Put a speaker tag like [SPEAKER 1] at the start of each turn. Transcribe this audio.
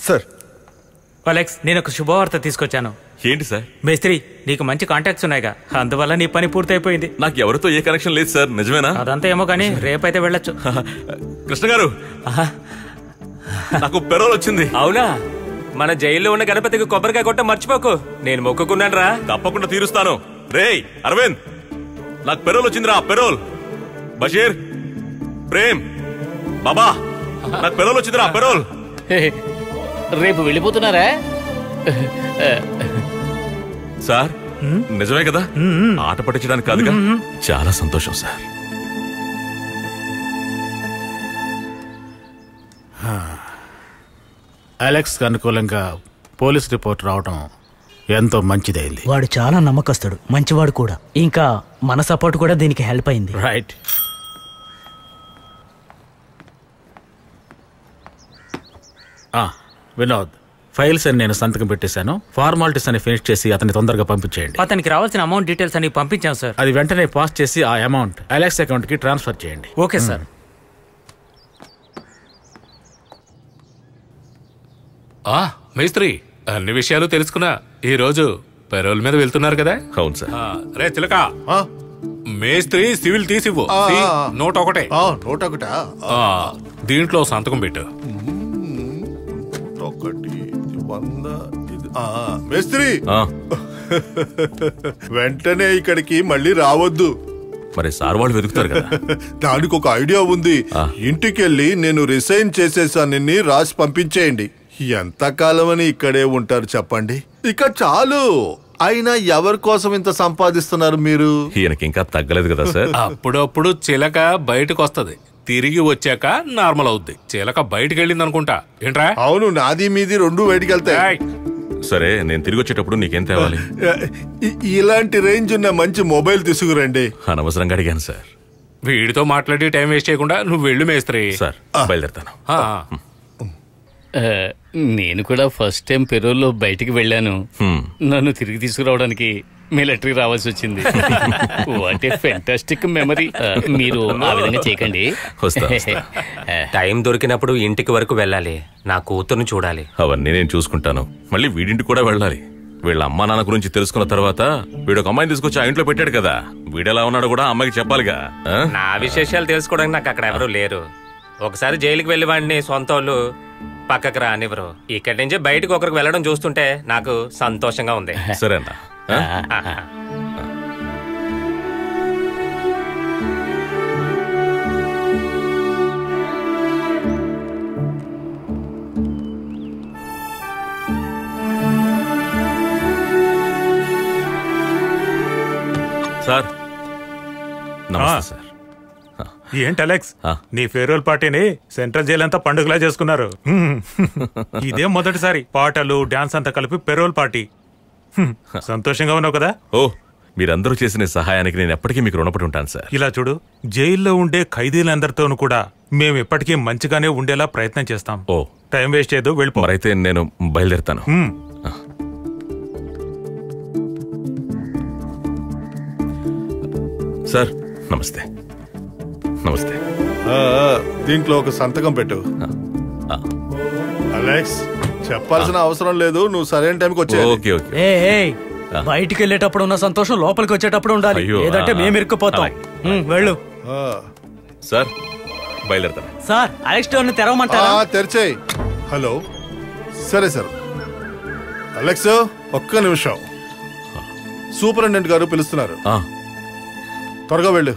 [SPEAKER 1] Sir.
[SPEAKER 2] Alex, నేను ఒక శుభవార్త తీసుకొచ్చాను.
[SPEAKER 3] ఏంటి సార్?
[SPEAKER 2] మేస్త్రి, నీకు మంచి కాంటాక్ట్స్ ఉన్నాయిగా, అందువల్ల నీ పని పూర్తయిపోయింది.
[SPEAKER 3] నాకు ఎవరితో ఏ కనెక్షన్ లేదు సార్. నిజమేనా?
[SPEAKER 2] అదంతా ఏమో కానీ రేపైతే వెళ్ళొచ్చు.
[SPEAKER 3] కృష్ణ గారు, నాకు పెరోల్ వచ్చింది.
[SPEAKER 4] అవునా? మన జైల్లో ఉన్న గణపతికి కొబ్బరికాయ కొట్ట మర్చిపోకు. నేను మొక్కుకున్నాను రా.
[SPEAKER 3] తప్పకుండా తీరుస్తాను. రేయ్ అరవింద్, నాకు పెరోల్ వచ్చిందిరా. పెరోల్. బషీర్, ప్రేమ్, బాబా, నాకు పెరోల్ వచ్చిందిరా. పెరోల్.
[SPEAKER 5] రేపు వెళ్ళిపోతున్నారా?
[SPEAKER 3] సార్ నిజమే కదా? ఆట పట్టించడానికి కాదుగా. చాలా సంతోషం సార్.
[SPEAKER 6] అలెక్స్ అనుకూలంగా పోలీస్ రిపోర్ట్ రావడం ఎంతో మంచిదైంది.
[SPEAKER 7] వాడు చాలా నమ్మకస్తుడు, మంచివాడు కూడా. ఇంకా మన సపోర్ట్ కూడా దీనికి హెల్ప్ అయింది.
[SPEAKER 6] రైట్. వినోద్, ఫైల్స్ అని నేను సంతకం పెట్టేశాను. ఫార్మాలిటీస్ అని ఫినిష్ చేసి అతన్ని తొందరగా పంపించేయండి.
[SPEAKER 2] అతనికి రావాల్సిన అమౌంట్ డీటెయిల్స్ అని పంపించాం సార్.
[SPEAKER 6] అది వెంటనే పాస్ చేసి ఆ అమౌంట్ అలెక్స్ అకౌంట్ కి ట్రాన్స్ఫర్ చేయండి.
[SPEAKER 2] Okay sir.
[SPEAKER 8] మేస్త్రి, అన్ని విషయాలు తెలుసుకున్నా. ఈ రోజు పెరోల్ మీద వెళ్తున్నారు కదా?
[SPEAKER 3] అవును సార్.
[SPEAKER 8] రే చిలక, మేస్త్రి సివిల్ తీసివ్వు. నోట్ ఒకటే.
[SPEAKER 1] నోట్ ఒకటా?
[SPEAKER 8] దీంట్లో సంతకం పెట్టు.
[SPEAKER 1] మేస్త్రి, వెంటనే ఇక్కడికి మళ్ళీ రావద్దు.
[SPEAKER 3] మరి సార్ వాళ్ళు వెతుకుతారు కదా.
[SPEAKER 1] దానికి ఒక ఐడియా ఉంది. ఇంటికెళ్ళి నేను రిసైన్ చేసేసానని రాసి పంపించేయండి. ఎంతకాలం అని ఇక్కడే ఉంటారు చెప్పండి? ఇక చాలు. అయినా ఎవరి కోసం ఇంత సంపాదిస్తున్నారు మీరు?
[SPEAKER 3] ఈయనకి ఇంకా తగ్గలేదు కదా సార్.
[SPEAKER 8] అప్పుడప్పుడు చిలక బయటకు వస్తది, తిరిగి వచ్చాక నార్మల్ అవుద్ది. చిలక బయటకు వెళ్ళింది అనుకుంటా. ఏంట్రా?
[SPEAKER 1] అవును, నాది మీది రెండు బయటికి వెళ్తాయి.
[SPEAKER 3] సరే, నేను తిరిగి వచ్చేటప్పుడు నీకేం తేవాలి?
[SPEAKER 1] ఇలాంటి రేంజ్ ఉన్న మంచి మొబైల్ తీసుకురండి.
[SPEAKER 3] అనవసరంగా అడిగాను సార్.
[SPEAKER 8] వీడితో మాట్లాడి టైం వేస్ట్ చేయకుండా నువ్వు వెళ్ళు మేస్త్రి.
[SPEAKER 3] సార్ బయలుదేరుతాను.
[SPEAKER 5] నేను కూడా ఫస్ట్ టైం పెరోల్లో బయటికి వెళ్ళాను. నన్ను తిరిగి తీసుకురావడానికి మిలిటరీ రావాల్సి వచ్చింది. What a fantastic memory. మీరు ఆ విధంగా చేయకండి.
[SPEAKER 4] టైం దొరికినప్పుడు ఇంటికి వరకు వెళ్ళాలి. నా కూతుర్ని చూడాలి.
[SPEAKER 3] అవన్నీ నేను చూసుకుంటాను. మళ్ళీ వీడింటికి కూడా వెళ్ళాలి. వీళ్ళ అమ్మా నాన్న గురించి తెలుసుకున్న తర్వాత వీడు ఒక అమ్మాయిని తీసుకొచ్చి ఆ ఇంట్లో పెట్టాడు కదా. వీడెలా ఉన్నాడు కూడా అమ్మాయికి చెప్పాలిగా.
[SPEAKER 4] నా విశేషాలు తెలుసుకోవడానికి నాకు అక్కడ ఎవరు లేరు. ఒకసారి జైలుకి వెళ్ళి వాడిని సొంత వాళ్ళు పక్కకు రానివ్వరు. ఇక్కడి నుంచి బయటకు ఒకరికి వెళ్ళడం చూస్తుంటే నాకు సంతోషంగా ఉంది.
[SPEAKER 3] సరేనా? సార్ నమస్తే సార్.
[SPEAKER 9] ఏంటి అలెక్స్, నీ ఫేర్వెల్ పార్టీని సెంట్రల్ జైలు అంతా పండుగలా చేసుకున్నారు. ఇదే మొదటిసారి పాటలు డాన్స్ అంతా కలిపి ఫేర్వెల్ పార్టీ. సంతోషంగా ఉన్నావు కదా?
[SPEAKER 3] ఓ, మీరందరూ చేసిన సహాయానికి నేను ఎప్పటికీ మీకు రుణపడి ఉంటాను సార్.
[SPEAKER 9] ఇలా చూడు, జైల్లో ఉండే ఖైదీలందరితోనూ కూడా మేము ఎప్పటికీ మంచిగానే ఉండేలా ప్రయత్నం చేస్తాం.
[SPEAKER 3] ఓ,
[SPEAKER 9] టైం వేస్ట్ చేయదు, వెళ్ళిపో.
[SPEAKER 3] మరైతే నేను బయలుదేరుతాను. సార్ నమస్తే. నమస్తే.
[SPEAKER 1] దీంట్లో ఒక సంతకం పెట్టు. అలెక్స్, చెప్పాల్సిన అవసరం లేదు, నువ్వు సరైన టైంకి వచ్చావు.
[SPEAKER 7] బయటికి వెళ్ళేటప్పుడు ఉన్న సంతోషం లోపలికి వచ్చేటప్పుడు ఉండాలి, లేదంటే మేము ఇరుక్కుపోతాం. వెళ్ళు
[SPEAKER 3] సార్. బయలుదేరతాను
[SPEAKER 7] సార్. అలెక్స్ డోర్ ని తెరవమంటారా?
[SPEAKER 1] తెరిచేయి. హలో. సరే సార్. అలెక్స్, ఒక్క నిమిషం. సూపరింటెండెంట్ గారు పిలుస్తున్నారు. త్వరగా వెళ్ళు.